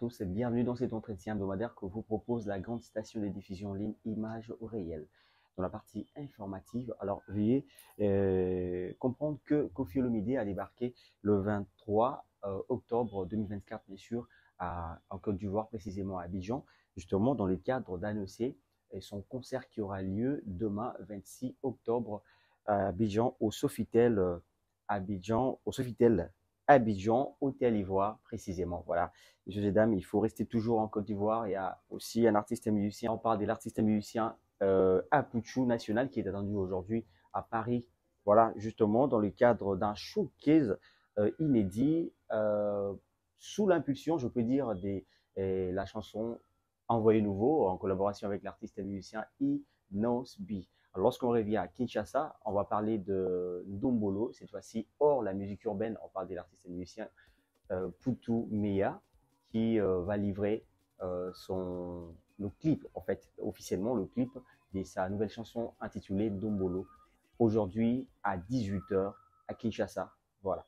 tous et bienvenue dans cet entretien hebdomadaire que vous propose la grande station de diffusion en ligne Images au réel. Dans la partie informative, alors veuillez comprendre que Koffi Olomidé a débarqué le 23 octobre 2024, bien sûr, en Côte d'Ivoire, précisément à Abidjan, justement dans le cadre d'annoncer son concert qui aura lieu demain, 26 octobre, à Abidjan, au Sofitel Abidjan, Hôtel Ivoire, précisément. Voilà. Messieurs et dames, il faut rester toujours en Côte d'Ivoire. Il y a aussi un artiste et musicien. On parle de l'artiste et musicien Apouchou National qui est attendu aujourd'hui à Paris. Voilà, justement, dans le cadre d'un showcase inédit, sous l'impulsion, je peux dire, la chanson Envoyé Nouveau, en collaboration avec l'artiste et musicien Inosbi. Lorsqu'on revient à Kinshasa, on va parler de Ndombolo, cette fois-ci hors la musique urbaine. On parle de l'artiste et musicien Poutou Meya qui va livrer le clip, en fait, officiellement le clip de sa nouvelle chanson intitulée Ndombolo, aujourd'hui à 18 h à Kinshasa. Voilà.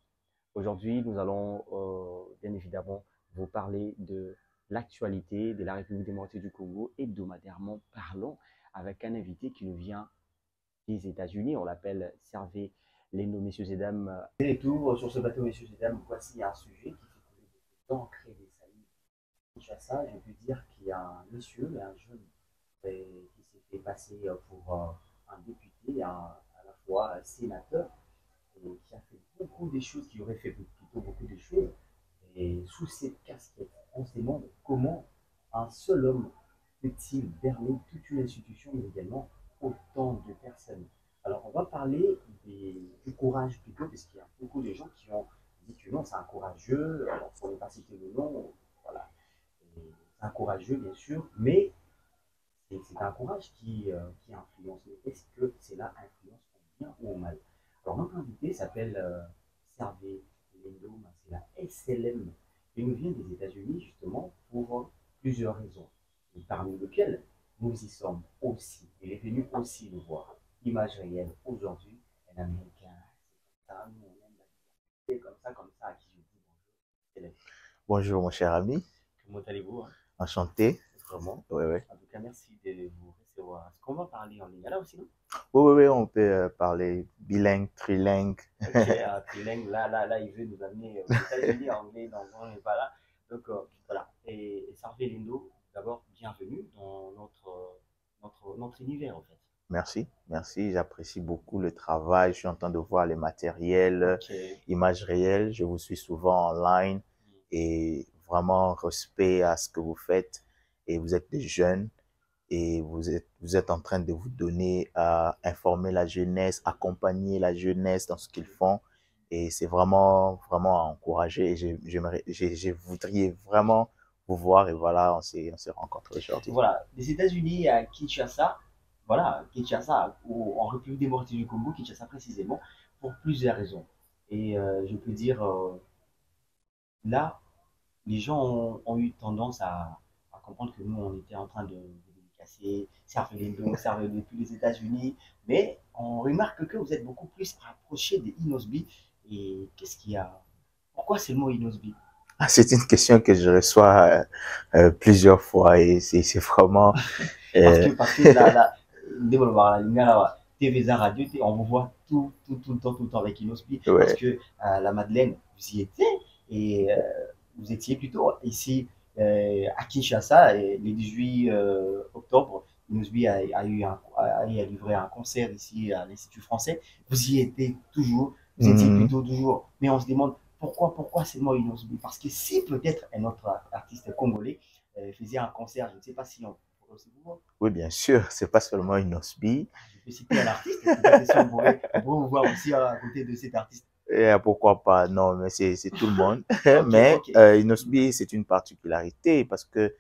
Aujourd'hui, nous allons bien évidemment vous parler de l'actualité de la République démocratique du Congo, hebdomadairement parlons, avec un invité qui nous vient des États-Unis. On l'appelle Servé Lendo, messieurs et dames. Et tout sur ce bateau, messieurs et dames, voici un sujet qui fait couler beaucoup d'encre et des salives. Kinshasa, je peux dire qu'il y a un monsieur, un jeune, qui s'est fait passer pour un député, à la fois sénateur, et qui a fait beaucoup de choses, qui aurait fait plutôt beaucoup de choses. Et sous cette casquette, on se demande comment un seul homme peut-il berner toute une institution, mais également autant de personnes. Alors, on va parler du courage plutôt, parce qu'il y a beaucoup de gens qui ont dit que non, c'est un courageux, alors pour ne pas citer le nom, voilà. C'est un courageux, bien sûr, mais c'est un courage qui influence. Mais est-ce que cela influence en bien ou en mal? Alors, notre invité s'appelle Servé Lendo, c'est la SLM. Il nous vient des États-Unis, justement, pour plusieurs raisons. Et parmi lesquelles nous y sommes aussi. Il est venu aussi nous voir. Image réelle aujourd'hui, un Américain. C'est comme ça, nous on aime la vie. Comme ça, à qui je dis bonjour. Bonjour mon cher ami, Comment allez-vous? enchanté. Vraiment. Oui, oui. En tout cas, merci de vous recevoir. Est-ce qu'on va parler en ligne là aussi, non? Oui, on peut parler bilingue, trilingue. Ok, trilingue, là, il veut nous amener aux États-Unis, anglais, donc on n'est pas là. Donc voilà. Et Servé Lendo, d'abord, bienvenue dans notre univers, en fait. Merci, j'apprécie beaucoup le travail. Je suis en train de voir les matériels, Ok. images réelles. Je vous suis souvent online et vraiment respect à ce que vous faites. Et vous êtes des jeunes et vous êtes en train de vous donner à informer la jeunesse, accompagner la jeunesse dans ce qu'ils font. Et c'est vraiment à encourager. Et je voudrais vraiment vous voir. Et voilà, on s'est rencontrés aujourd'hui. Voilà, des États-Unis à Kinshasa, voilà, Kinshasa, en République démocratique du Congo, Kinshasa précisément, pour plusieurs raisons. Et je peux dire, là, les gens ont eu tendance à comprendre que nous, on était en train de dédicacer, servir les dons, servir depuis les États-Unis, mais on remarque que vous êtes beaucoup plus rapproché des Inosbi. Et qu'est-ce qu'il y a? Pourquoi c'est le mot Inosbi? Ah, c'est une question que je reçois plusieurs fois et c'est vraiment... Parce que la TVza Radio, on vous voit tout le temps avec Inosbi. Parce ouais. que la Madeleine, vous y étiez et vous étiez plutôt ici à Kinshasa et le 18 octobre. Inosbi a livré un concert ici à l'Institut français. Vous y étiez toujours, vous étiez plutôt toujours. Mais on se demande pourquoi seulement Inosbi? Parce que si peut-être un autre artiste congolais faisait un concert, je ne sais pas si on Oui, bien sûr, c'est pas seulement une Osby. je peux citer un artiste, peut-être si on pourrait vous voir aussi à côté de cet artiste. Et pourquoi pas? Non, mais c'est tout le monde. Ok, Mais ok. Inosbi, c'est une particularité parce que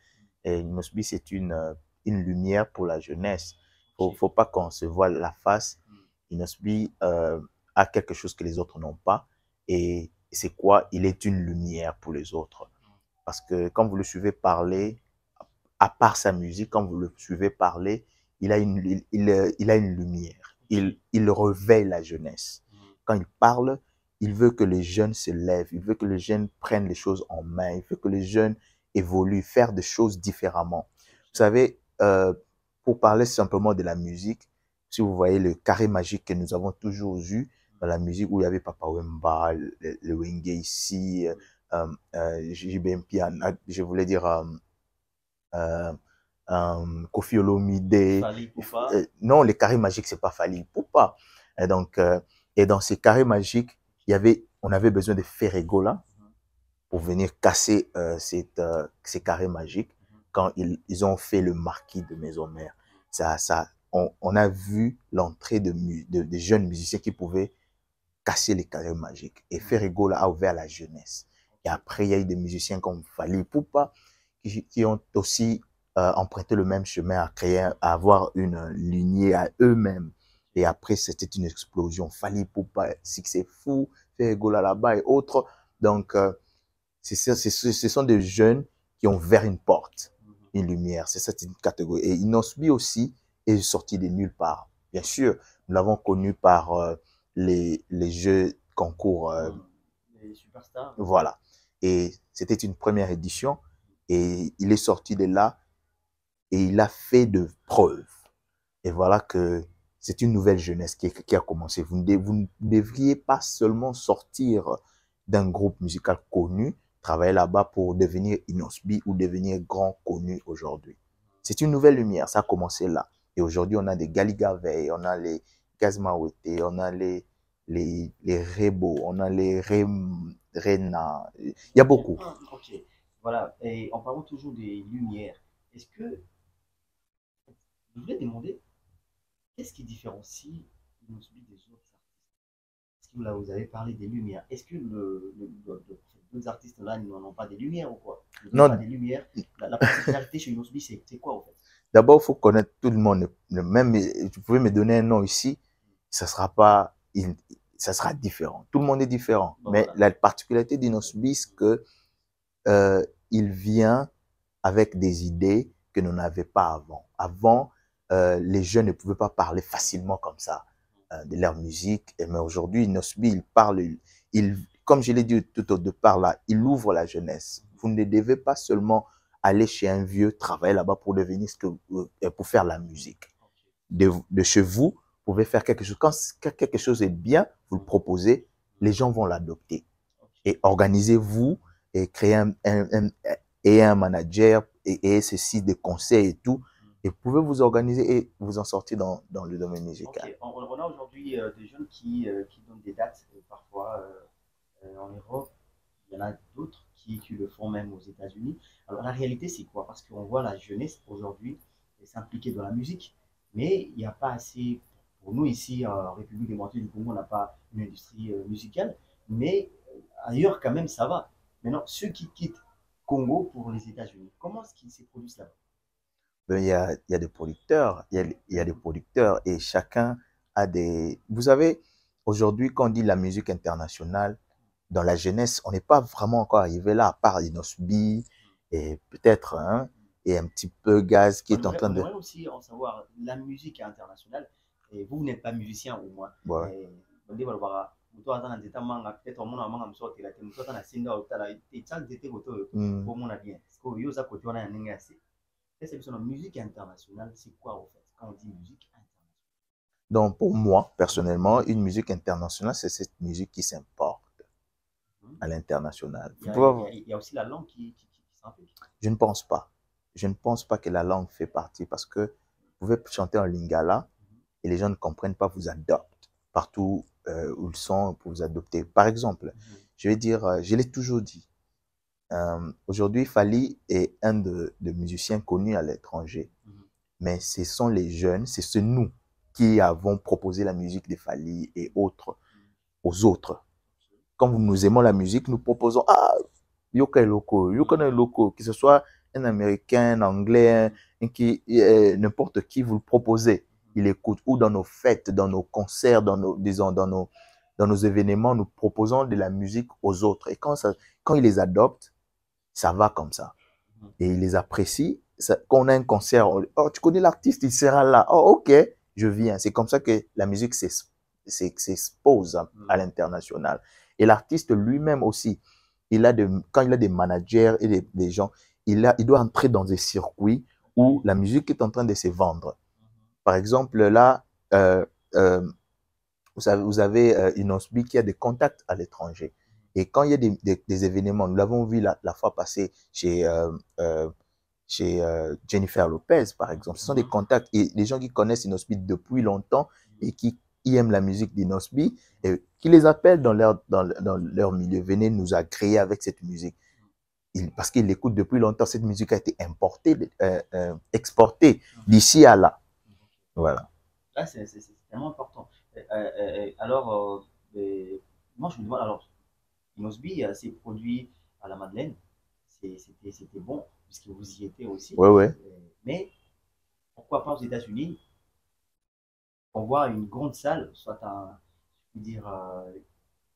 Inosbi, c'est une lumière pour la jeunesse. Faut pas qu'on se voile la face. Inosbi a quelque chose que les autres n'ont pas. Et c'est quoi? Il est une lumière pour les autres. Parce que quand vous le suivez parler, à part sa musique, quand vous le suivez parler, il a une lumière. Il réveille la jeunesse. Quand il parle, il veut que les jeunes se lèvent, il veut que les jeunes prennent les choses en main, il veut que les jeunes évoluer, faire des choses différemment. Vous savez, pour parler simplement de la musique, si vous voyez le carré magique que nous avons toujours eu dans la musique, où il y avait Papa Wemba, le Wenge ici, JB Piana, je voulais dire euh, Kofi Olomide. Non, les carrés magiques, c'est pas Fally Ipupa. Et donc, et dans ces carrés magiques, on avait besoin de Ferregola pour venir casser ces carrés magiques quand ils ont fait le marquis de Maison-Mère. On a vu l'entrée de jeunes musiciens qui pouvaient casser les carrés magiques. Et Ferregola a ouvert la jeunesse. Et après, il y a eu des musiciens comme Fally Ipupa qui ont aussi emprunté le même chemin à avoir une lignée à eux-mêmes. Et après, c'était une explosion. Fally Ipupa, Succès Fou, Ferregola là-bas et autres. Donc, ce sont des jeunes qui ont ouvert une porte, une lumière. C'est cette catégorie. Et Inosbi aussi est sorti de nulle part. Bien sûr, nous l'avons connu par les jeux concours. Les superstars. Voilà. Et c'était une première édition. Et il est sorti de là et il a fait de preuves. Et voilà que c'est une nouvelle jeunesse qui a commencé. Vous ne devriez pas seulement sortir d'un groupe musical connu, travailler là-bas pour devenir Inosbi ou devenir grand connu aujourd'hui. C'est une nouvelle lumière, ça a commencé là. Et aujourd'hui, on a des Galigavey, on a les Gazmawete, on a les Rebo, on a les Rena. Il y a beaucoup. Ok, voilà. Et en parlant toujours des lumières, est-ce que je voulais demander qu'est-ce qui différencie Inosbi des autres artistes? Est-ce que là, vous avez parlé des lumières? Est-ce que d'autres artistes là n'en ont pas des lumières ou quoi? Non. Pas des lumières. La particularité chez Inosbi, c'est quoi en fait? D'abord, il faut connaître tout le monde. Même, tu pouvais me donner un nom ici, ça sera différent. Tout le monde est différent. Bon, mais voilà. La particularité d'Inosbi, c'est que il vient avec des idées que nous n'avions pas avant. Avant, les jeunes ne pouvaient pas parler facilement comme ça de leur musique. Mais aujourd'hui, Inosbi, il parle, comme je l'ai dit tout au départ là, il ouvre la jeunesse. Vous ne devez pas seulement aller chez un vieux, travailler là-bas pour devenir pour faire la musique. De chez vous, vous pouvez faire quelque chose. Quand quelque chose est bien, vous le proposez, les gens vont l'adopter. Et organisez-vous et créez un manager et ceci, des conseils et tout. Et vous pouvez vous organiser et vous en sortir dans le domaine musical. Okay. On a aujourd'hui des jeunes qui donnent des dates parfois en Europe. Il y en a d'autres qui le font même aux États-Unis. Alors la réalité, c'est quoi? Parce qu'on voit la jeunesse aujourd'hui s'impliquer dans la musique, mais il n'y a pas assez, pour nous ici en République démocratique du Congo, on n'a pas une industrie musicale, mais ailleurs quand même ça va. Maintenant, ceux qui quittent Congo pour les États-Unis, comment est-ce qu'ils se produisent là-bas? Il y a des producteurs, il y a des producteurs et chacun a des... Vous savez, aujourd'hui, quand on dit la musique internationale, dans la jeunesse, on n'est pas vraiment encore arrivé là, à part Inosbi et peut-être et un petit peu Gaz qui est en train de... On aimerait aussi en savoir la musique internationale. Et vous n'êtes pas musicien au moins. Ouais. Musique internationale, c'est quoi en fait quand on dit musique internationale? Donc pour moi, personnellement, une musique internationale, c'est cette musique qui s'importe à l'international. Il y a aussi la langue qui s'implique. Je ne pense pas. Je ne pense pas que la langue fait partie parce que vous pouvez chanter en lingala et les gens ne comprennent pas, vous adoptent partout où ils sont pour vous adopter. Par exemple, je vais dire, je l'ai toujours dit, aujourd'hui, Fally est un de musiciens connus à l'étranger. Mais ce sont les jeunes, c'est nous qui avons proposé la musique de Fally et autres aux autres. Quand nous aimons la musique, nous proposons Yoka Loko, que ce soit un Américain, un Anglais, n'importe qui, vous le proposez. Il écoute. Ou dans nos fêtes, dans nos concerts, dans nos événements, nous proposons de la musique aux autres. Et quand ils les adoptent, ça va comme ça. Et ils les apprécient. Quand on a un concert, tu connais l'artiste, il sera là. Oh, ok, je viens. C'est comme ça que la musique s'expose à l'international. Et l'artiste lui-même aussi, quand il a des managers et des gens, il doit entrer dans des circuits où la musique est en train de se vendre. Par exemple, là, euh, euh, vous avez Inosbi qui a des contacts à l'étranger. Et quand il y a des événements, nous l'avons vu la fois passée chez Jennifer Lopez, par exemple. Ce sont des contacts et les gens qui connaissent Inosbi depuis longtemps et qui aiment la musique d'Inosbi, qui les appellent dans leur milieu. Venez nous agréer avec cette musique. Parce qu'ils l'écoutent depuis longtemps. Cette musique a été importée, exportée d'ici à là. Voilà. Là, c'est tellement important. Alors, moi, je me demande, alors, Inosbi, ses produits à la Madeleine, c'était bon, puisque vous y étiez aussi. Ouais, ouais. Mais pourquoi pas aux États-Unis, on voit une grande salle, soit je veux dire,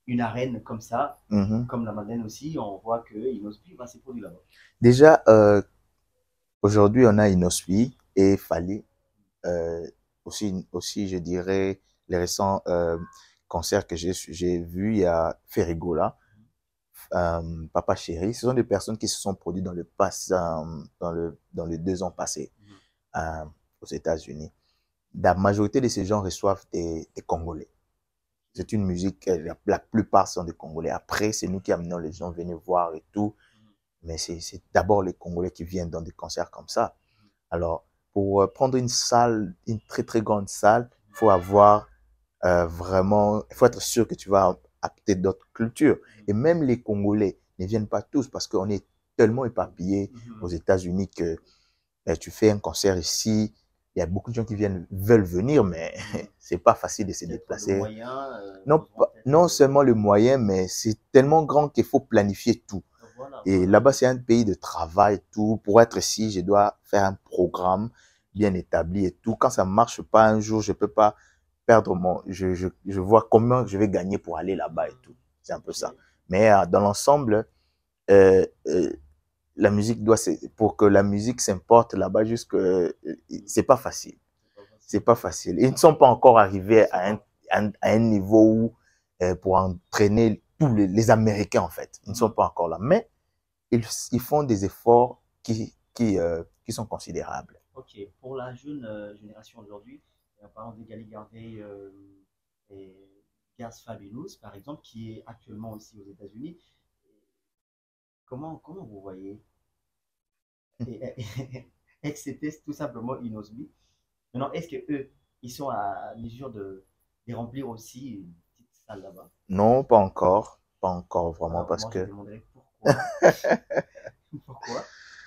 une arène comme ça, comme la Madeleine aussi, on voit que Inosbi va ses produits là-bas. Déjà, aujourd'hui, on a Inosbi et Fali. Aussi, je dirais, les récents concerts que j'ai vus, il y a Ferrigola, Papa Chéri. Ce sont des personnes qui se sont produites dans le passé, dans les 2 ans passés aux États-Unis. La majorité de ces gens reçoivent des Congolais. C'est une musique, la plupart sont des Congolais. Après, c'est nous qui amenons les gens, venez voir et tout. Mais c'est d'abord les Congolais qui viennent dans des concerts comme ça. Alors, pour prendre une salle, une très très grande salle, il faut avoir vraiment, il faut être sûr que tu vas apporter d'autres cultures. Et même les Congolais ne viennent pas tous parce qu'on est tellement éparpillés aux États-Unis que tu fais un concert ici, il y a beaucoup de gens qui veulent venir, mais c'est pas facile de se déplacer. Non seulement le moyen, mais c'est tellement grand qu'il faut planifier tout. Et là-bas, c'est un pays de travail, tout. Pour être ici, je dois faire un programme bien établi et tout. Quand ça marche pas un jour, je peux pas perdre je vois comment je vais gagner pour aller là-bas et tout. C'est un peu ça. Mais dans l'ensemble, la musique pour que la musique s'importe là-bas c'est pas facile. C'est pas facile. Ils ne sont pas encore arrivés à un niveau où, pour entraîner tous les Américains, en fait. Ils ne sont pas encore là. Mais ils font des efforts qui sont considérables. Ok, pour la jeune génération aujourd'hui, parlons de Gali Gardé et Gaz Fabulous, par exemple, qui est actuellement aussi aux États-Unis. Comment vous voyez et c'était tout simplement Inosbi. Maintenant, est-ce que eux, ils sont à mesure de remplir aussi une petite salle là-bas? Non, pas encore. Pas encore, vraiment, Alors, parce moi, que... je demanderais pourquoi. Pourquoi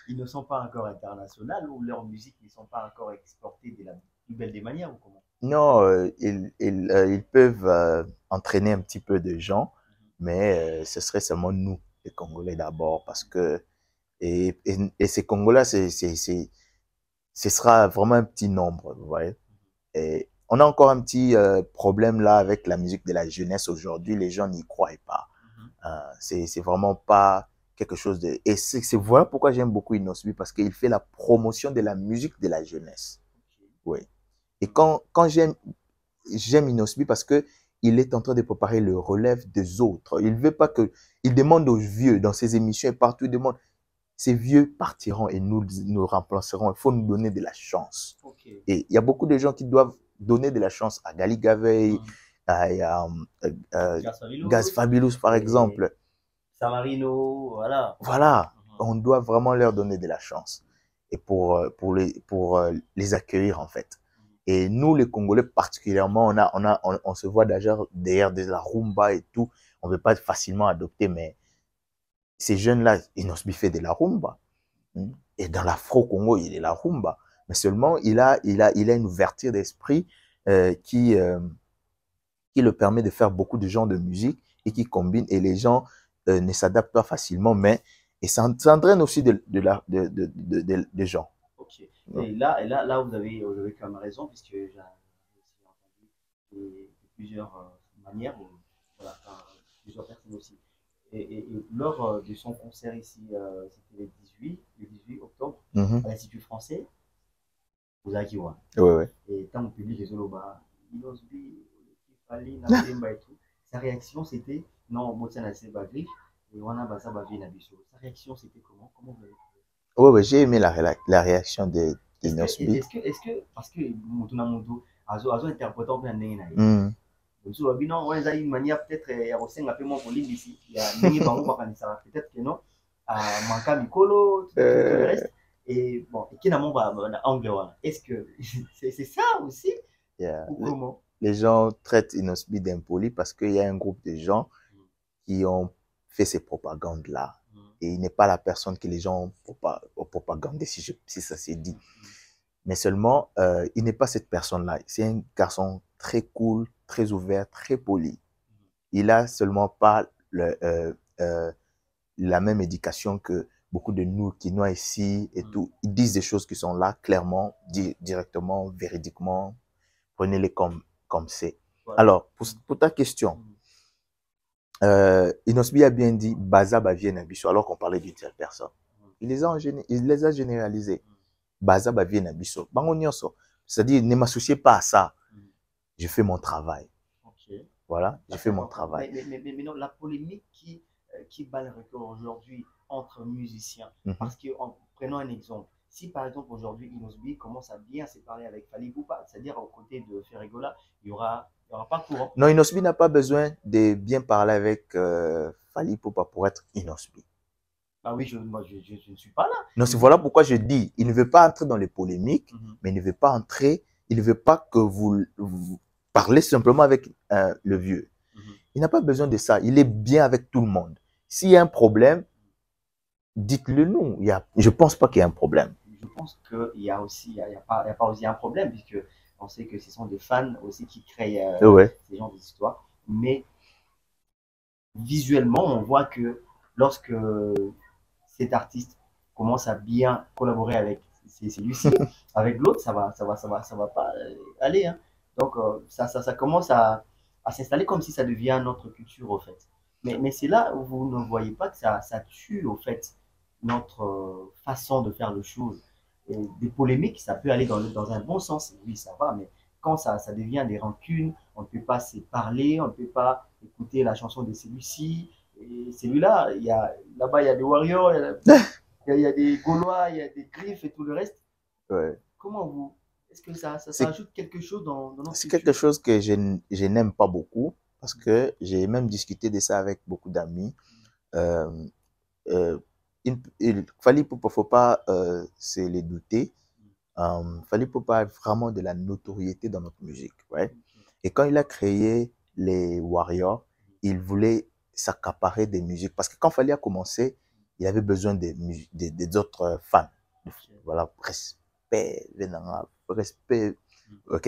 ils ne sont pas encore internationaux ou leur musique ne sont pas encore exportées de la plus belle des manières ou comment? Non, ils peuvent entraîner un petit peu de gens, mais ce serait seulement nous, les Congolais d'abord, parce que et ces Congolais, ce sera vraiment un petit nombre, vous voyez. Et on a encore un petit problème là avec la musique de la jeunesse aujourd'hui. Les gens n'y croient pas. C'est vraiment pas quelque chose de... Et c'est voilà pourquoi j'aime beaucoup Inosbi, parce qu'il fait la promotion de la musique de la jeunesse. Oui. Et quand j'aime Inosbi parce que il est en train de préparer le relève des autres. Il veut pas que... Il demande aux vieux, dans ses émissions et partout, il demande, ces vieux partiront et nous remplacerons. Il faut nous donner de la chance. Et il y a beaucoup de gens qui doivent donner de la chance à Gali Gavey, à Gaz Fabulous, par exemple. Samarino, voilà. Voilà, on doit vraiment leur donner de la chance et pour les accueillir en fait. Et nous, les Congolais particulièrement, on se voit derrière de la rumba et tout. On ne veut pas facilement adopter, mais ces jeunes-là, Inosbi fait de la rumba. Et dans l'Afro-Congo, il est la rumba. Mais seulement, il a une ouverture d'esprit qui le permet de faire beaucoup de genres de musique et qui combine. Et les gens ne s'adaptent pas facilement, mais et ça entraîne aussi des gens. Ok. Et là vous avez quand même raison, puisque j'ai aussi entendu de plusieurs manières, voilà, plusieurs personnes aussi. Et lors de son concert ici, c'était le 18 octobre, à l'Institut français, aux Akiwa. Ouais, ouais. Et tant que public les Zoloba, Inosbi, Kifali, Nabemba et tout, sa réaction c'était non, Botsana c'est Bagri, et Wana Basa Bavi Nabiso. Sa réaction c'était comment? Comment vous avez trouvé? Ouais, ouais, j'ai aimé la réaction de Inosbi. Parce que Mutuna Mutu, Azo interprétant bien Nena. Mm. So, bino, on a une manière peut-être, il y a aussi un peu moins pour ici. Il y a Nengi Bango Bakanisara, peut-être que non, à Manka Mikolo, tout le reste. Et bon, et qui n'a pas anglais. Est-ce que c'est ça aussi? Yeah. Ou comment? Les gens traitent Inosbi d'impoli parce qu'il y a un groupe de gens qui ont fait ces propagandes-là. Et il n'est pas la personne que les gens ont propagandé, si ça s'est dit. Mais seulement, il n'est pas cette personne-là. C'est un garçon très cool, très ouvert, très poli. Il a seulement pas la même éducation que beaucoup de nous qui nous ici et tout. Ils disent des choses qui sont là, clairement, directement, véridiquement. Prenez-les comme c'est. Voilà. Alors, pour ta question, Inosbi a bien dit Baza Bavie Nabiso, alors qu'on parlait d'une seule personne. Il les a généralisés. Baza Bavie Nabiso. C'est-à-dire, ne m'associez pas à ça. Je fais mon travail. Okay. Voilà, je fais mon travail. Mais non, la polémique qui bat le record aujourd'hui entre musiciens, parce que, prenons un exemple, si par exemple aujourd'hui Inosbi commence à bien se parler avec Fally Ipupa, c'est-à-dire aux côtés de Ferregola, il n'y aura pas courant. Non, Inosbi n'a pas besoin de bien parler avec Fally Ipupa pour être Inosbi. Ah oui, je ne suis pas là. Non, c'est voilà pourquoi je dis, il ne veut pas entrer dans les polémiques, mais il ne veut pas il ne veut pas que vous parlez simplement avec le vieux. Il n'a pas besoin de ça, il est bien avec tout le monde. S'il y a un problème, dites-le nous. Je ne pense pas qu'il y a un problème. Je pense qu'il y a aussi, il y a pas aussi un problème, puisque on sait que ce sont des fans aussi qui créent ces genres d'histoires. Mais visuellement, on voit que lorsque cet artiste commence à bien collaborer avec celui-ci, avec l'autre, ça va pas aller. Hein. Donc, ça commence à s'installer comme si ça devient notre culture, au fait. Mais c'est là où vous ne voyez pas que ça tue, au fait, notre façon de faire les choses. Et des polémiques, ça peut aller dans un bon sens, oui, ça va, mais quand ça devient des rancunes, on ne peut pas se parler, on ne peut pas écouter la chanson de celui-ci, et celui-là, là-bas, il y a des Warriors, il y a des Gaulois, il y a des Griffes et tout le reste. Ouais. Comment vous... Est-ce que ça ajoute quelque chose dans notre culture? C'est quelque chose que je n'aime pas beaucoup, parce que j'ai même discuté de ça avec beaucoup d'amis. Fally Ipupa, faut pas se les douter. Fally Ipupa a vraiment de la notoriété dans notre musique. Ouais? Et quand il a créé les Warriors, il voulait s'accaparer des musiques. Parce que quand Fally a commencé, il avait besoin des autres fans. Voilà, respect, ok?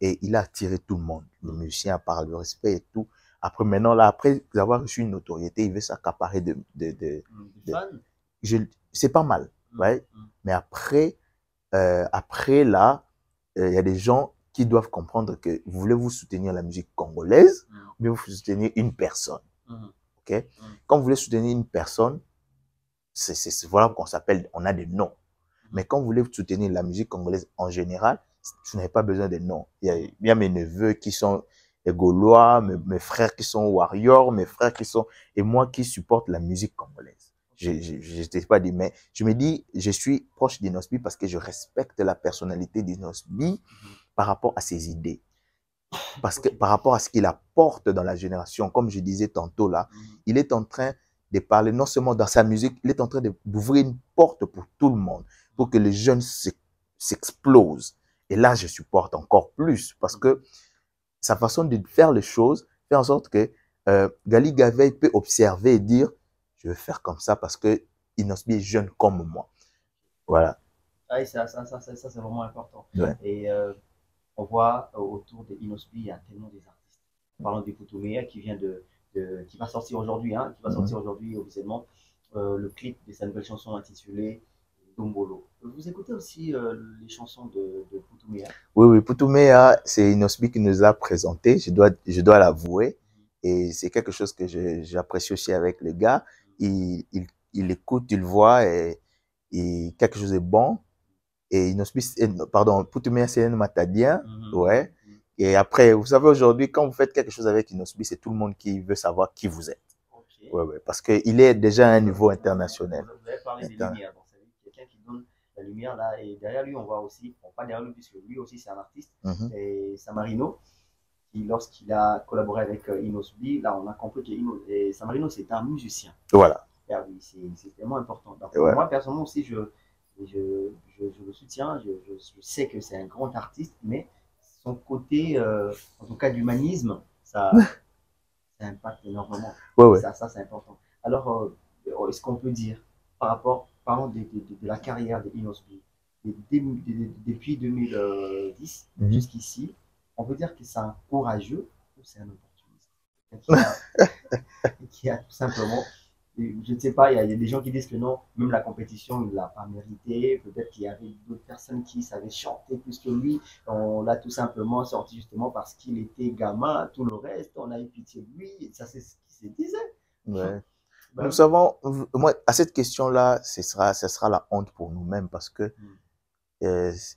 Et il a attiré tout le monde. Les musiciens parlent de respect et tout. Après, maintenant, là, après avoir reçu une notoriété, il veut s'accaparer de fans. C'est pas mal, ouais? Mais après, là, il y a des gens qui doivent comprendre que voulez-vous soutenir la musique congolaise ou bien vous soutenir une personne. Okay? Quand vous voulez soutenir une personne, voilà qu'on s'appelle, on a des noms. Mais quand vous voulez soutenir la musique congolaise en général, vous n'avez pas besoin de noms. Il y a mes neveux qui sont Gaulois, mes frères qui sont Warriors, mes frères qui sont... Et moi qui supporte la musique congolaise. Je t'ai pas dit, mais je me dis, je suis proche d'Inosbi parce que je respecte la personnalité d'Inosbi par rapport à ses idées. Parce que par rapport à ce qu'il apporte dans la génération, comme je disais tantôt là, il est en train de parler non seulement dans sa musique, il est en train d'ouvrir une porte pour tout le monde, pour que les jeunes s'explosent. Et là, je supporte encore plus parce que sa façon de faire les choses fait en sorte que Gali Gavey peut observer et dire je vais faire comme ça parce que Inosbi est jeune comme moi. Voilà. Ah, ça c'est vraiment important. Ouais. Et on voit autour de Inosbi, il y a tellement des artistes. Parlons de Putumea qui qui va sortir aujourd'hui, hein, qui va sortir aujourd'hui officiellement le clip de sa nouvelle chanson intitulée Dombolo. Vous écoutez aussi les chansons de Putumea? Oui, Putumea, c'est Inosbi qui nous a présenté, je dois l'avouer. Et c'est quelque chose que j'apprécie aussi avec le gars. Il écoute, il voit et quelque chose est bon. Et Inosbi, pardon, Putumea, c'est un Matadien. Ouais. Et après, vous savez, aujourd'hui, quand vous faites quelque chose avec Inosbi, c'est tout le monde qui veut savoir qui vous êtes. Okay. Ouais, parce qu'il est déjà à un niveau international. Vous avez parlé des lumières, donc ça veut dire quelqu'un lumière là, et derrière lui, on voit aussi, bon, pas derrière lui, puisque lui aussi c'est un artiste, Mhm. et Samarino, qui lorsqu'il a collaboré avec Inosbi, là on a compris que Samarino c'est un musicien. Voilà. Ah oui, c'est tellement important. Donc, Ouais. moi personnellement aussi, je le soutiens, je sais que c'est un grand artiste, mais son côté, en tout cas d'humanisme, ça impacte énormément. Ouais, ouais. Ça c'est important. Alors, est-ce qu'on peut dire, par rapport, parlons de la carrière de Inosbi, depuis 2010 Mhm. jusqu'ici, on peut dire que c'est un courageux ou c'est un opportuniste qui a tout simplement, je ne sais pas, il y a des gens qui disent que non, même la compétition, il ne l'a pas mérité. Peut-être qu'il y avait d'autres personnes qui savaient chanter plus que lui. On l'a tout simplement sorti justement parce qu'il était gamin. Tout le reste, on a eu pitié de lui. Et ça, c'est ce qui se disait. Ouais. Nous Ben oui. savons, moi, à cette question-là, ce sera la honte pour nous-mêmes parce que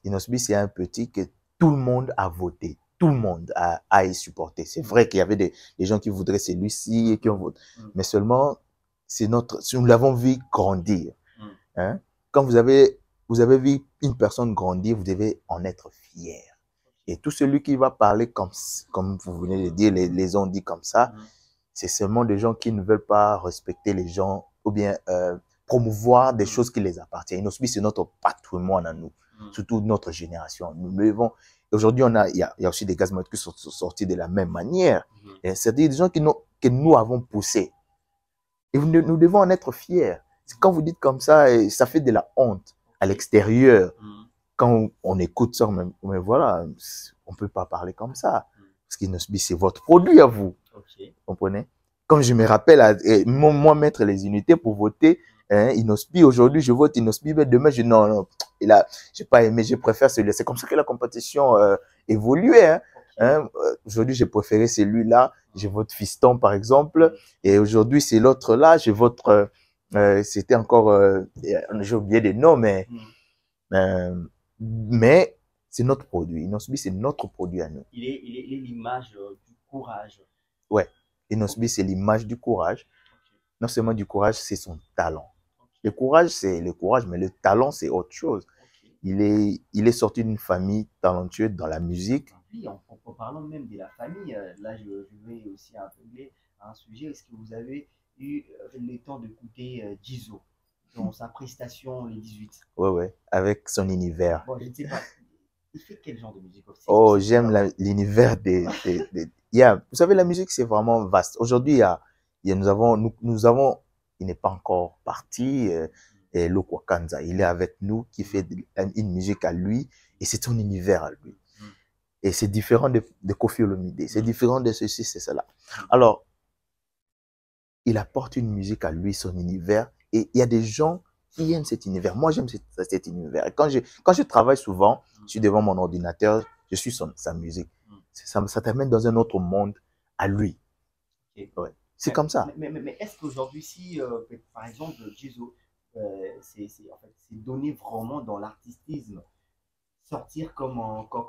Inosbi, c'est un petit que tout le monde a voté. Tout le monde a y supporté. C'est vrai qu'il y avait des gens qui voudraient celui-ci et qui ont voté. Mais seulement, nous l'avons vu grandir. Hein? Quand vous avez vu une personne grandir, vous devez en être fier. Et tout celui qui va parler comme vous venez de dire, les ont dit comme ça, c'est seulement des gens qui ne veulent pas respecter les gens ou bien promouvoir des choses qui les appartiennent. Inosbi, c'est notre patrimoine à nous, surtout notre génération. Nous levons. Aujourd'hui, il y a aussi des gaz qui sont sortis de la même manière. C'est-à-dire des gens que nous avons poussés. Et nous devons en être fiers. Quand vous dites comme ça, ça fait de la honte à l'extérieur. Quand on écoute ça, mais voilà, on ne peut pas parler comme ça. Parce qu'Inosbi, c'est votre produit à vous. Vous comprenez? Comme je me rappelle, moi, mettre les unités pour voter, Inosbi, aujourd'hui, je vote Inosbi, mais demain, non, j'ai pas aimé, je préfère celui-là. C'est comme ça que la compétition évoluait. Aujourd'hui, j'ai préféré celui-là. Je vote Fiston, par exemple. Et aujourd'hui, c'est l'autre là. Je vote, c'était encore, j'ai oublié des noms, mais c'est notre produit. Inosbi, c'est notre produit à nous. Il est l'image du courage. Ouais. Inosbi, c'est l'image du courage. Non seulement du courage, c'est son talent. Le courage, c'est le courage, mais le talent, c'est autre chose. Il est sorti d'une famille talentueuse dans la musique. Oui, en parlant même de la famille, là, je vais aussi appeler à un sujet. Est-ce que vous avez eu le temps d'écouter Jizo dans sa prestation les 18? Ouais, avec son univers. Bon, je ne sais pas. Il fait quel genre de musique aussi? Oh, j'aime l'univers vous savez, la musique, c'est vraiment vaste. Aujourd'hui, nous avons, il n'est pas encore parti, Lokwa Kanza. Il est avec nous, qui fait une musique à lui, et c'est son univers à lui. Et c'est différent de Koffi Olomide. C'est différent de ceci, c'est cela. Alors, il apporte une musique à lui, son univers, et il y a des gens qui aiment cet univers. Moi, j'aime cet univers. Et quand je travaille souvent, je suis devant mon ordinateur, je suis sa musique. Ça t'amène dans un autre monde à lui. Ouais. C'est comme ça. Mais est-ce qu'aujourd'hui, si, par exemple, Jizo, c'est donné vraiment dans l'artistisme, sortir comme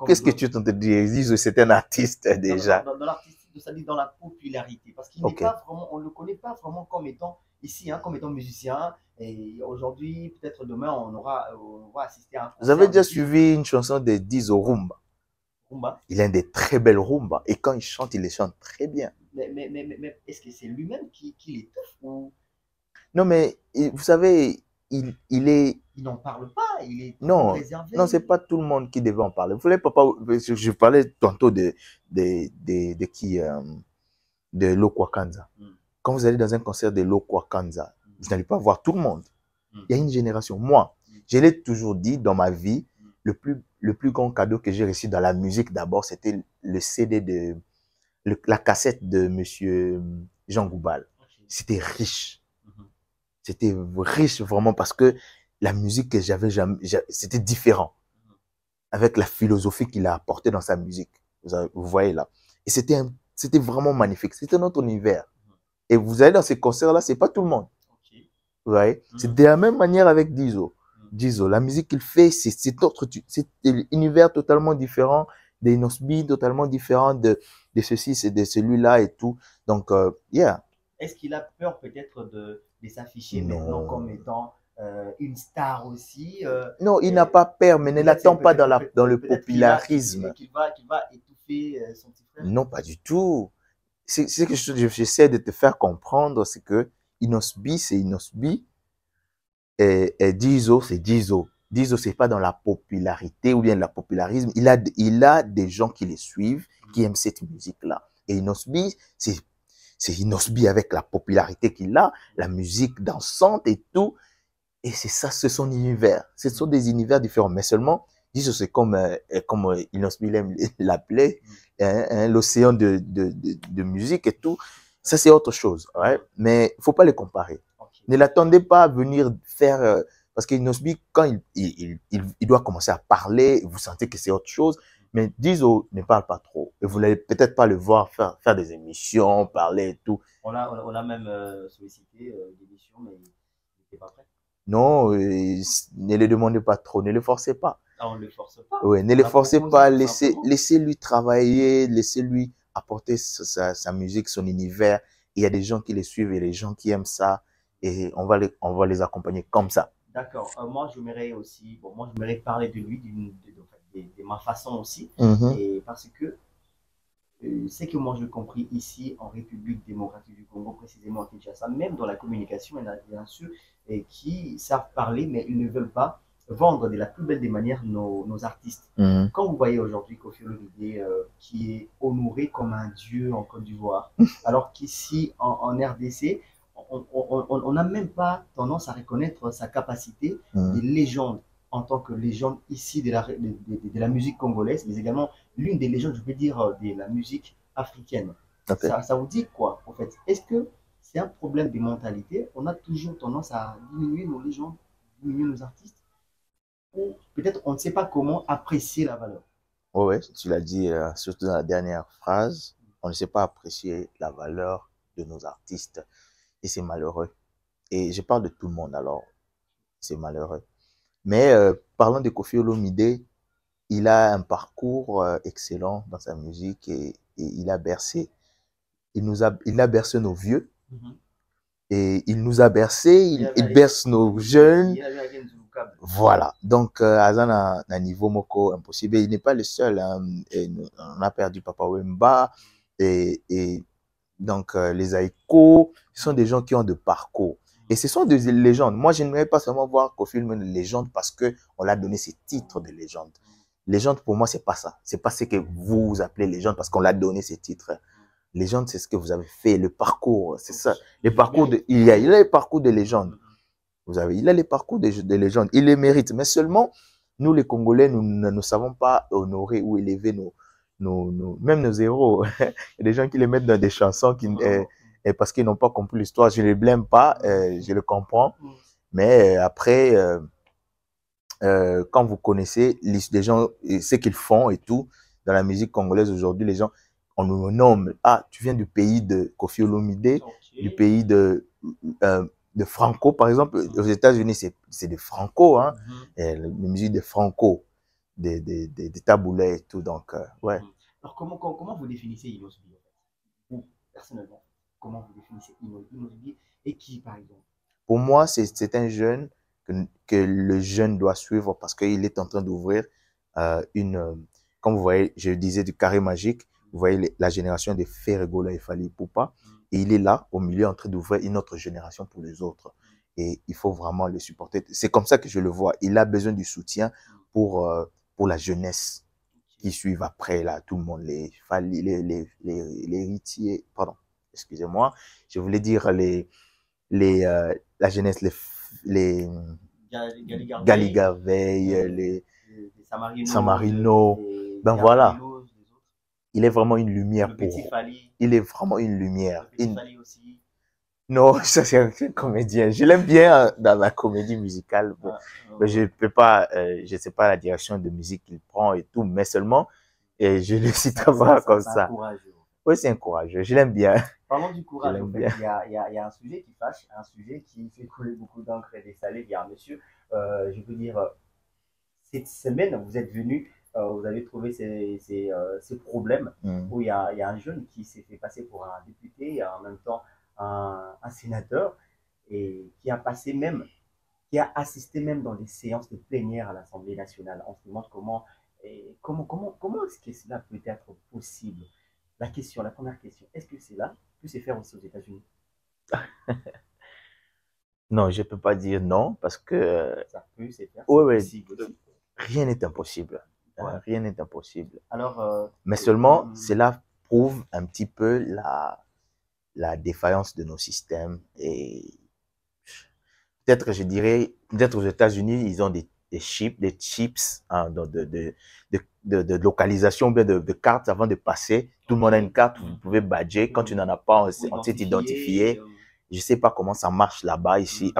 Qu'est-ce que tu t'en dis? C'est un artiste déjà. Dans l'artistique, c'est-à-dire dans la popularité, parce qu'il n'est pas vraiment, on ne le connaît pas vraiment comme étant ici, comme étant musicien. Et aujourd'hui, peut-être demain, on va assister à un concert. Vous avez déjà suivi une chanson de Dizo, Rumba? Rumba. Il a des très belles rumbas. Et quand il chante, il les chante très bien. Mais est-ce que c'est lui-même qui l'étouffe ou... Non, mais vous savez, il n'en parle pas, il est non, réservé. Non, c'est pas tout le monde qui devait en parler. Vous voulez, papa, je parlais tantôt de qui, de Lokwa Kanza. Quand vous allez dans un concert de Lokwa Kanza, vous n'allez pas voir tout le monde. Il y a une génération. Moi, je l'ai toujours dit dans ma vie, le plus grand cadeau que j'ai reçu dans la musique d'abord, c'était le CD la cassette de Monsieur Jean Goubal. C'était riche. C'était riche vraiment parce que la musique que j'avais jamais, c'était différent. Avec la philosophie qu'il a apportée dans sa musique. Vous voyez là. Et c'était vraiment magnifique. C'était notre univers. Et vous allez dans ces concerts-là, c'est pas tout le monde. Vous voyez? C'est de la même manière avec Dizo. Dizo, la musique qu'il fait, c'est un univers totalement différent, des Inosbi totalement différent de ceci, c'est de celui-là et tout. Donc, yeah. Est-ce qu'il a peur peut-être de s'afficher maintenant comme étant une star aussi. Non, il n'a pas peur, mais ne l'attend pas dans le peut-être popularisme. qu'il va étouffer son petit frère. Non, pas du tout. C'est ce que j'essaie de te faire comprendre, c'est que Inosbi, c'est Inosbi, et Dizo, c'est Dizo. Dizo, c'est pas dans la popularité ou bien la popularisme. Il a des gens qui les suivent, qui aiment cette musique-là. Et Inosbi, c'est Inosbi avec la popularité qu'il a, la musique dansante et tout. Et c'est ça, c'est son univers. Ce sont des univers différents. Mais seulement, Dizo, c'est comme Inosbi aime l'appeler, l'océan de musique et tout. Ça, c'est autre chose. Ouais? Mais il faut pas les comparer. Ok. Ne l'attendez pas à venir faire... parce que Inosbi, quand il doit commencer à parler, vous sentez que c'est autre chose. Mais Dizo ne parle pas trop. Et vous n'allez peut-être pas le voir faire des émissions, parler et tout. On a même sollicité l'émission, mais il n'était pas prêt. Non, ne le demandez pas trop, ne le forcez pas. Ah, on ne le force pas. Ouais, ne On le a forcez proposé pas, tout simplement. laissez-lui travailler, laissez-lui apporter sa musique, son univers. Il y a des gens qui les suivent et des gens qui aiment ça et on va les accompagner comme ça. D'accord. Moi, j'aimerais aussi, bon, moi, j'aimerais parler de lui, de ma façon aussi. Mhm. Et parce que c'est que moi, j'ai compris ici en République démocratique du Congo, précisément à Kinshasa, même dans la communication, il y en a bien sûr qui savent parler, mais ils ne veulent pas vendre de la plus belle des manières nos artistes. Mhm. Quand vous voyez aujourd'hui Koffi Olomide qui est honoré comme un dieu en Côte d'Ivoire, alors qu'ici en RDC, on n'a même pas tendance à reconnaître sa capacité de légende en tant que légende ici de la musique congolaise, mais également l'une des légendes, je peux dire, de la musique africaine. Ok. Ça vous dit quoi, en fait? Est-ce que c'est un problème de mentalité? On a toujours tendance à diminuer nos légendes, diminuer nos artistes, ou peut-être on ne sait pas comment apprécier la valeur. Ouais, ouais, tu l'as dit, surtout dans la dernière phrase, on ne sait pas apprécier la valeur de nos artistes et c'est malheureux. Et je parle de tout le monde alors, c'est malheureux. Mais parlant de Koffi Olomide, il a un parcours excellent dans sa musique et il a bercé. Il a bercé nos vieux et il nous a bercé, il berce nos jeunes. Voilà. Donc, Azan a niveau moko impossible. Il n'est pas le seul. Hein. Et on a perdu Papa Wemba et donc les Aïko. Ce sont des gens qui ont de parcours. Et ce sont des légendes. Moi, je n'aimerais pas seulement voir Koffi Olomide une légende parce qu'on l'a donné ces titres de légende. Légende, pour moi, c'est pas ça. C'est pas ce que vous appelez légende parce qu'on l'a donné ces titres. Légende, c'est ce que vous avez fait, le parcours. C'est ça. Le parcours il a les parcours de légende. Il a les parcours des légendes. Il les mérite. Mais seulement, nous, les Congolais, nous ne savons pas honorer ou élever même nos héros. Il y a des gens qui les mettent dans des chansons parce qu'ils n'ont pas compris l'histoire. Je ne les blâme pas, je le comprends. Mais après, quand vous connaissez les gens, ce qu'ils font et tout, dans la musique congolaise aujourd'hui, les gens, on nous nomme, ah, tu viens du pays de Koffi Olomide, du pays de Franco, par exemple. Aux États-Unis, c'est de Franco, hein, la musique de Franco, des taboulets et tout, donc, ouais. Alors, comment vous définissez Inosbi, en fait? Vous, personnellement, comment vous définissez Inosbi et qui, par exemple? Pour moi, c'est un jeune que le jeune doit suivre parce qu'il est en train d'ouvrir comme vous voyez, je disais du carré magique, vous voyez la génération de Ferregola et Fally Ipupa, et il est là, au milieu, en train d'ouvrir une autre génération pour les autres. Et il faut vraiment le supporter. C'est comme ça que je le vois. Il a besoin du soutien pour la jeunesse qui suivent après, là, tout le monde, les héritiers, pardon, excusez-moi, je voulais dire la jeunesse, les Galiga Veil, les Samarino, ben voilà. Il est vraiment une lumière pour. Il est vraiment une lumière. Non, ça c'est un comédien. Je l'aime bien dans la comédie musicale. Bon, mais je peux pas, je sais pas la direction de musique qu'il prend et tout, mais seulement, et je le cite comme ça. Oui, c'est un courageux. Je l'aime bien. Parlons du courage, en fait. Il y a un sujet qui fâche, un sujet qui fait couler beaucoup d'encre et des salés. Il y a un monsieur, je veux dire, cette semaine, vous êtes venu, vous avez trouvé ces problèmes où il y a un jeune qui s'est fait passer pour un député et en même temps un sénateur et qui a passé même qui a assisté même dans des séances de plénière à l'Assemblée nationale. On se demande comment est-ce que cela peut être possible. La première question, est-ce que cela peut se faire aussi aux États-Unis? Non, je ne peux pas dire non parce que, Ça peut se faire, ouais, c'est ouais, possible aussi. rien n'est impossible. Ouais. Rien n'est impossible. Alors, Mais seulement, cela prouve un petit peu la défaillance de nos systèmes. Et peut-être, je dirais, peut-être aux États-Unis, ils ont des chips hein, de localisation, bien de cartes avant de passer. Tout le monde a une carte, vous pouvez badger. Quand tu n'en as pas, on s'est identifié. Je ne sais pas comment ça marche là-bas, ici,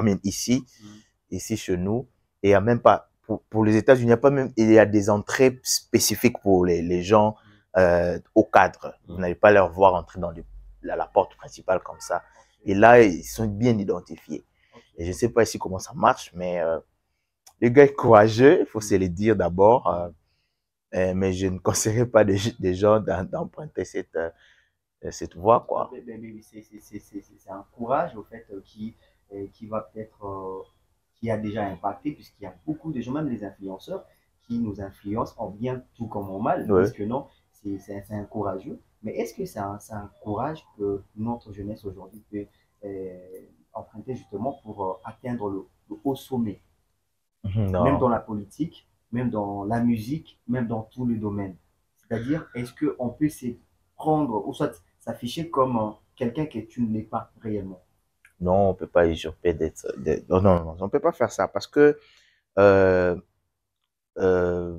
ici chez nous. Et il n'y a même pas, pour les États-Unis, il y a des entrées spécifiques pour les gens au cadre. Vous n'allez pas leur voir entrer dans la porte principale comme ça. Et là, ils sont bien identifiés. Et je ne sais pas ici comment ça marche, mais les gars est courageux, il faut se le dire d'abord. Mais je ne conseillerais pas des gens d'emprunter cette voie, quoi. C'est un courage, au fait, qui va peut-être, qui a déjà impacté, puisqu'il y a beaucoup de gens, même les influenceurs, qui nous influencent en bien tout comme en mal, Ouais. parce que non, c'est un courageux. Mais est-ce que c'est un courage que notre jeunesse aujourd'hui peut emprunter justement pour atteindre le haut sommet, même dans Non, la politique, même dans la musique, même dans tous les domaines? C'est-à-dire, est-ce qu'on peut se prendre, ou soit s'afficher comme quelqu'un que tu ne l'es pas réellement? non, on ne peut pas usurper non, non, non, on ne peut pas faire ça parce que euh, euh,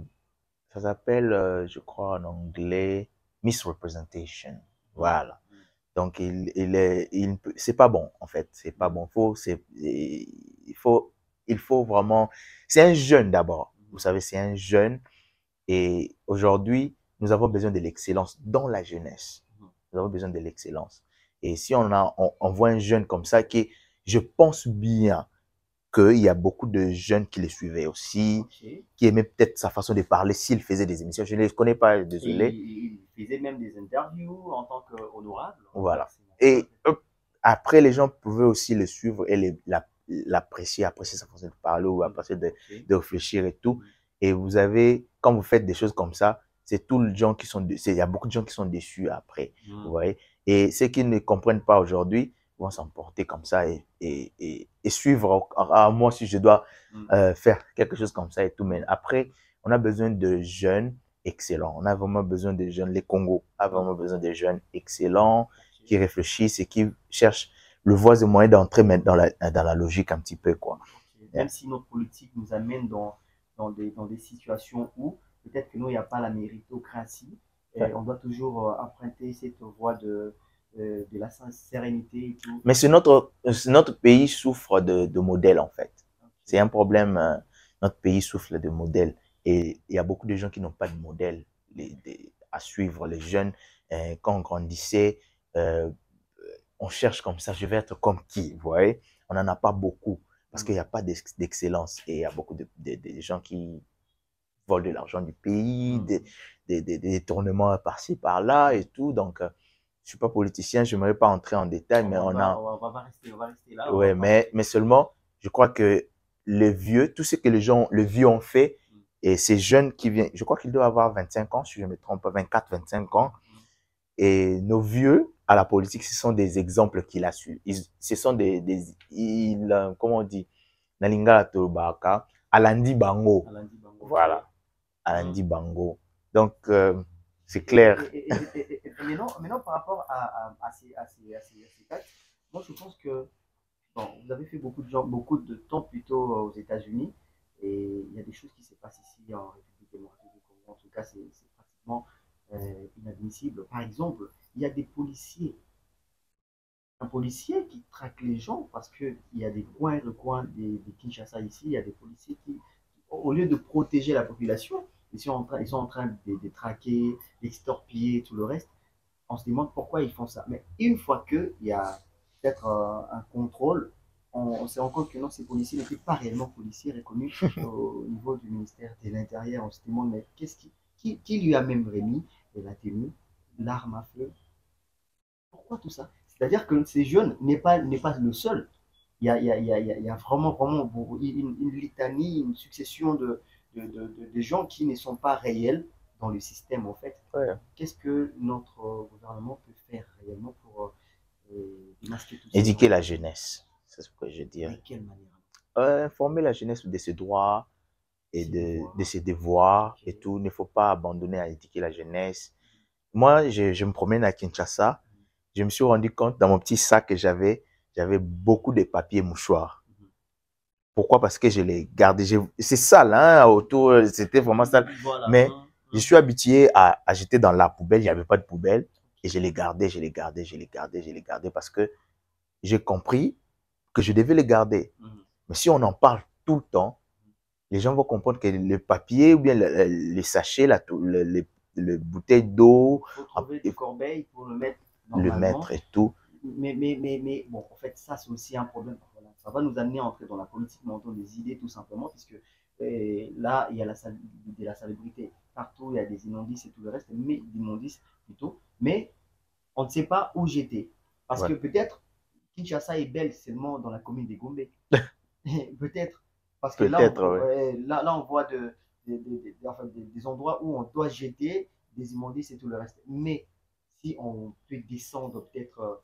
ça s'appelle, je crois en anglais, misrepresentation. Voilà. Donc, c'est pas bon, en fait. C'est pas bon. Il faut vraiment, c'est un jeune d'abord. Vous savez, c'est un jeune. Et aujourd'hui, nous avons besoin de l'excellence dans la jeunesse. Nous avons besoin de l'excellence. Et si on voit un jeune comme ça, je pense bien qu'il y a beaucoup de jeunes qui le suivaient aussi, Okay. qui aimaient peut-être sa façon de parler s'il faisait des émissions. Je ne les connais pas, Et désolé. il faisait même des interviews en tant qu'honorable. Voilà. Et après, les gens pouvaient aussi le suivre et l'apprécier, apprécier sa façon de parler ou apprécier de réfléchir et tout. Et vous avez, quand vous faites des choses comme ça, c'est tout le gens qui sont déçus. Il y a beaucoup de gens qui sont déçus après. Vous voyez. Et ceux qui ne comprennent pas aujourd'hui vont s'emporter comme ça et suivre. Moi, si je dois faire quelque chose comme ça et tout. Mais après, on a besoin de jeunes excellents. On a vraiment besoin de jeunes. Les Congos a vraiment besoin de jeunes excellents qui réfléchissent et qui cherchent le voies et moyens d'entrer dans la logique un petit peu, quoi. Même si notre politique nous amène dans des situations où peut-être que nous, il n'y a pas la méritocratie, et on doit toujours emprunter cette voie de la sérénité et tout. Mais notre pays souffre de modèles, en fait. C'est un problème. Notre pays souffre de modèles. Et il y a beaucoup de gens qui n'ont pas de modèle à suivre. Les jeunes, quand on grandissait, on cherche comme ça, je vais être comme qui, vous voyez? On n'en a pas beaucoup parce qu'il n'y a pas d'excellence et il y a beaucoup de gens qui volent de l'argent du pays, des détournements par-ci, par-là et tout. Donc, je ne suis pas politicien, je n'aimerais pas entrer en détail, mais on va rester là. Ouais, mais seulement, je crois que les vieux, tout ce que les vieux ont fait, et ces jeunes qui viennent, je crois qu'ils doivent avoir 25 ans, si je ne me trompe pas, 24, 25 ans. Et nos vieux, à la politique, ce sont des exemples qu'il a su. Ce sont comment on dit, Nalinga Tobaka, Alandi Bango. Voilà, Alandi Bango. Donc, c'est clair. Et maintenant, par rapport à ces textes, moi je pense que bon, vous avez fait beaucoup de temps plutôt aux États-Unis, et il y a des choses qui se passent ici en République démocratique du Congo. En tout cas, c'est pratiquement inadmissible. Par exemple, il y a un policier qui traque les gens parce qu'il y a des recoins de Kinshasa ici, il y a des policiers qui, au lieu de protéger la population, ils sont en train de traquer, d'extorpiller, tout le reste. On se demande pourquoi ils font ça. Mais une fois qu'il y a peut-être un contrôle, on se rend compte que non, ces policiers n'étaient pas réellement policiers reconnus au niveau du ministère de l'Intérieur. On se demande, mais qui lui a même remis la tenue, l'arme à feu? Pourquoi tout ça? C'est-à-dire que ces jeunes n'est pas le seul. il y a vraiment une litanie, une succession de gens qui ne sont pas réels dans le système, en fait. Ouais. Qu'est-ce que notre gouvernement peut faire réellement pour démasquer tout ça? Éduquer la jeunesse, c'est ce que je dirais. De quelle manière? Informer la jeunesse de ses droits et de ses devoirs Ok. et tout. Il ne faut pas abandonner à éduquer la jeunesse. Moi, je me promène à Kinshasa. Je me suis rendu compte, dans mon petit sac que j'avais beaucoup de papiers mouchoirs. Pourquoi? Parce que je les gardais. C'est sale, hein, autour, c'était vraiment sale. Voilà. Mais je suis habitué à jeter dans la poubelle. Il n'y avait pas de poubelle. Et je les gardais, je les gardais, je les gardais, je les gardais parce que j'ai compris que je devais les garder. Mais si on en parle tout le temps, les gens vont comprendre que le papier ou bien les sachets, le bouteille d'eau, Il faut trouver des corbeilles pour le mettre le normalement. mettre et tout. Mais bon, en fait, ça, c'est aussi un problème. Voilà. Ça va nous amener à entrer dans la politique, mais dans des idées, tout simplement, puisque là, il y a la salubrité. Partout, il y a des immondices et tout le reste, mais d'immondices plutôt. Mais on ne sait pas où jeter. Parce que peut-être Kinshasa est belle seulement dans la commune des Gombe. Peut-être. Parce que là, on voit enfin, des endroits où on doit jeter des immondices et tout le reste. Mais si on peut descendre peut-être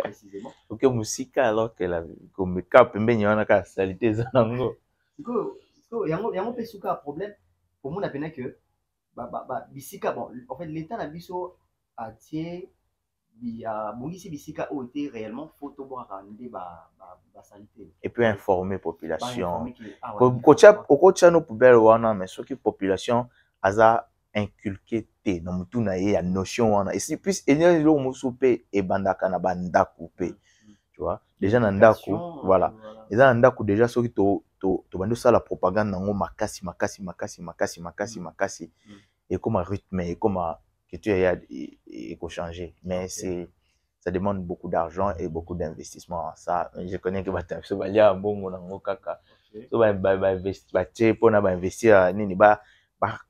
précisément. Ok, musique alors que la comme cap mbeni wana ka salité za nango. Il y a un problème pour moi que bisika bon en fait l'état na biso a tie bongisi bisika oyo te réellement photo boaka nde salité Et puis informer population. informer Kocha no poubelle wana mais soki population aza inculqué te na mutu na ye ya notion wana et si plus enya lo musu pe e bandaka na banda coupé. Tu vois déjà na ndako voilà eza na ndako déjà soki to bando sala propagande nango makasi et comme rythme et comme que tu as et changer mais c'est ça demande beaucoup d'argent et beaucoup d'investissement. Ça, je connais que so balia mbongo nango kaka. So investir pour investir nini ba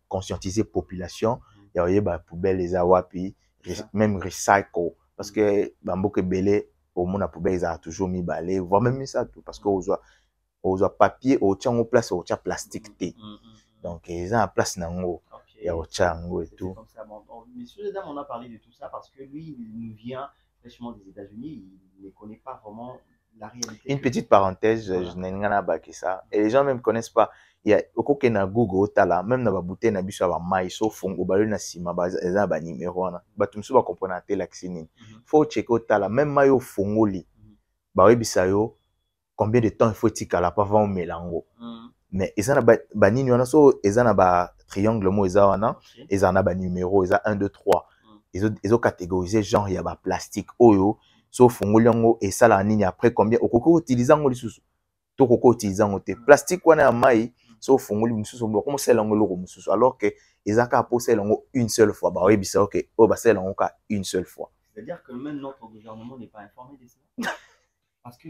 conscientiser population ya oyeba poubelle les awapi même recycle parce que bamboke belé au monde poubelle ils a toujours mis balai voire même ça tout parce que aux papier au tient en place au tient plastique té donc ils ont en place nango ya au tchango et tout. Messieurs et dames, on a parlé de tout ça parce que lui il nous vient fraîchement des États-Unis, il ne connaît pas vraiment la réalité. Une petite parenthèse, voilà. Je n'ai rien à ça. Et les gens même connaissent pas. Il y a au na Google tala même na ba bouteille na biso ba mai so fongo ba na sima ba eza ba numéro na. Ba tumsu ba comprendre te l'axine. Faut checker tala même mai au fongo li. Ba webisa yo combien de temps il faut tikala pas avant mélango. Mais eza na ba nini wana so eza na ba triangle mo eza wana, eza na ba numéro eza 1 2 3. Ils ont catégorisé genre il y a ba plastique oyo sauf ngolongo et ça la nini après combien okoko utiliser ngo lisusu to koko utiliser ngo te plastique wana ya mai sauf ngoli mususu bo comme c'est lango loko mususu alors que ezaka poser lango une seule fois ba oui bisa OK oh ba c'est lango ka une seule fois. C'est-à-dire que même notre gouvernement n'est pas informé de ça. Parce que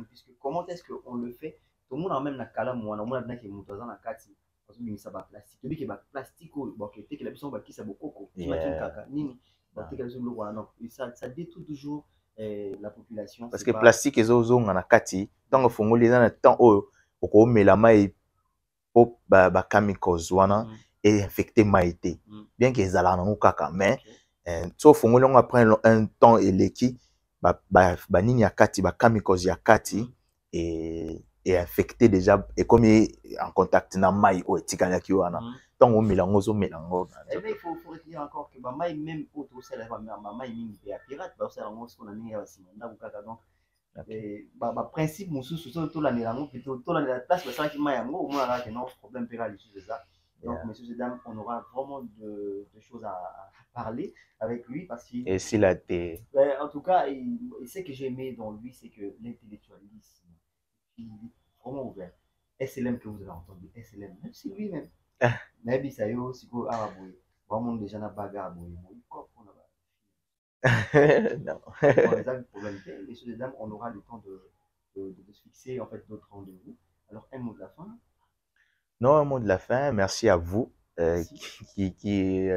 puisque comment est-ce qu'on le fait tout le monde a même na kala mwana mwana na ke mutaza na kati parce que ça ba plastique to bi ke ba plastique bon que te que la biso ba kisa bokoko imagine kaka nini ça détruit toujours la population. Parce que plastique ezozonga na kati tant fongoli na temps oyo oko mela mai po ba chemicals wana et infecté maïté bien que ezala na kaka mais so fongoli on après un temps eleki ba nini ya kati ba chemicals ya kati et infecté déjà et comme en contact na mai o etikanyaki wana tant on mélange zo mélange. Et mais il faut retenir encore que mai même autre c'est la mai mingi ya pirate ba ça on ce qu'on a mis ya simanda ou kaka donc ba principe mususu so to la nélango plutôt to la place ça qui mai yango au moins là que non problème péral ici c'est ça. Donc messieurs et dames on aura vraiment de choses à parler avec lui parce qu'il et s'il a été en tout cas ce que j'ai aimé dans lui c'est que l'intellectualisme il est vraiment ouvert. SLM que vous avez entendu, SLM, même si lui-même. Mais ça y est aussi, vraiment déjà na bagarre, non. Messieurs et dames, on aura le temps de se fixer en fait d'autres rendez-vous. Alors un mot de la fin. Non, un mot de la fin. Merci à vous qui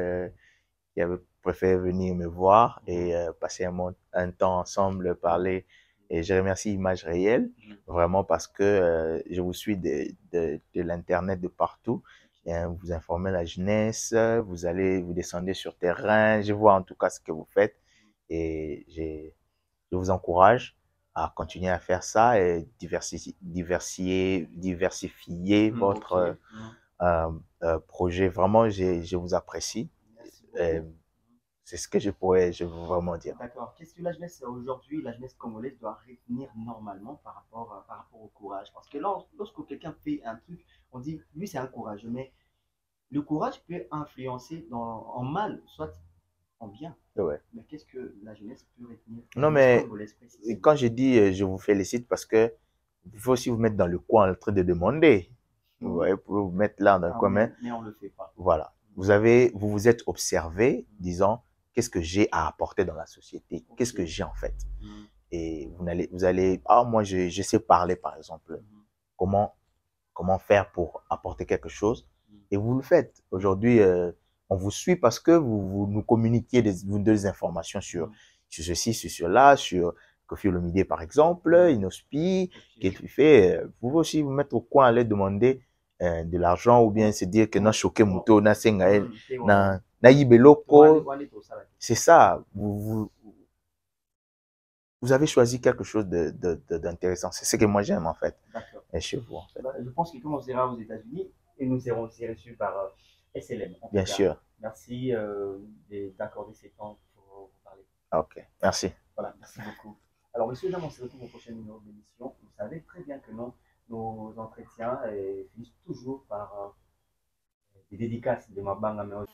avez préféré venir me voir et passer un temps ensemble, parler. Et je remercie Image Réelle, vraiment parce que je vous suis de l'Internet de partout. Et, vous informez la jeunesse, vous descendez sur terrain, je vois en tout cas ce que vous faites. Et je vous encourage à continuer à faire ça et diversifier votre projet. Vraiment, je vous apprécie. C'est ce que je veux vraiment dire. D'accord. Qu'est-ce que la jeunesse aujourd'hui, la jeunesse congolaise doit retenir normalement par rapport au courage? Parce que lorsque quelqu'un fait un truc, on dit, lui, c'est un courageux, mais le courage peut influencer en mal, soit en bien. Ouais. Mais qu'est-ce que la jeunesse peut retenir? Non, mais quand je dis je vous félicite, parce que il faut aussi vous mettre dans le coin en train de demander. Ouais, vous pouvez vous mettre là dans le coin, mais on ne le fait pas. Voilà. Vous vous êtes observé, disant, qu'est-ce que j'ai à apporter dans la société? Qu'est-ce que j'ai en fait? Et vous allez, moi, je sais parler, par exemple. Comment faire pour apporter quelque chose? Et vous le faites. Aujourd'hui, on vous suit parce que vous nous communiquez vous donnez des informations sur ceci, sur cela, sur Koffi Olomide, par exemple, Inospi, qu'est-ce qu'il fait. Vous pouvez aussi vous mettre au coin, aller demander de l'argent ou bien se dire que na choqué muto, na sengael, na yibeloko. C'est ça. Vous avez choisi quelque chose d'intéressant. C'est ce que moi j'aime en fait. Et chez vous en fait. Je pense que comme on sera aux États-Unis, et nous serons aussi reçus par SLM. Bien sûr. Merci d'accorder ces temps pour vous parler. Ok, merci. Voilà, merci beaucoup. Alors, monsieur Jean, on se retrouve au prochain numéro d'émission. Vous savez très bien que nos entretiens finissent toujours par des dédicaces de Mabanga.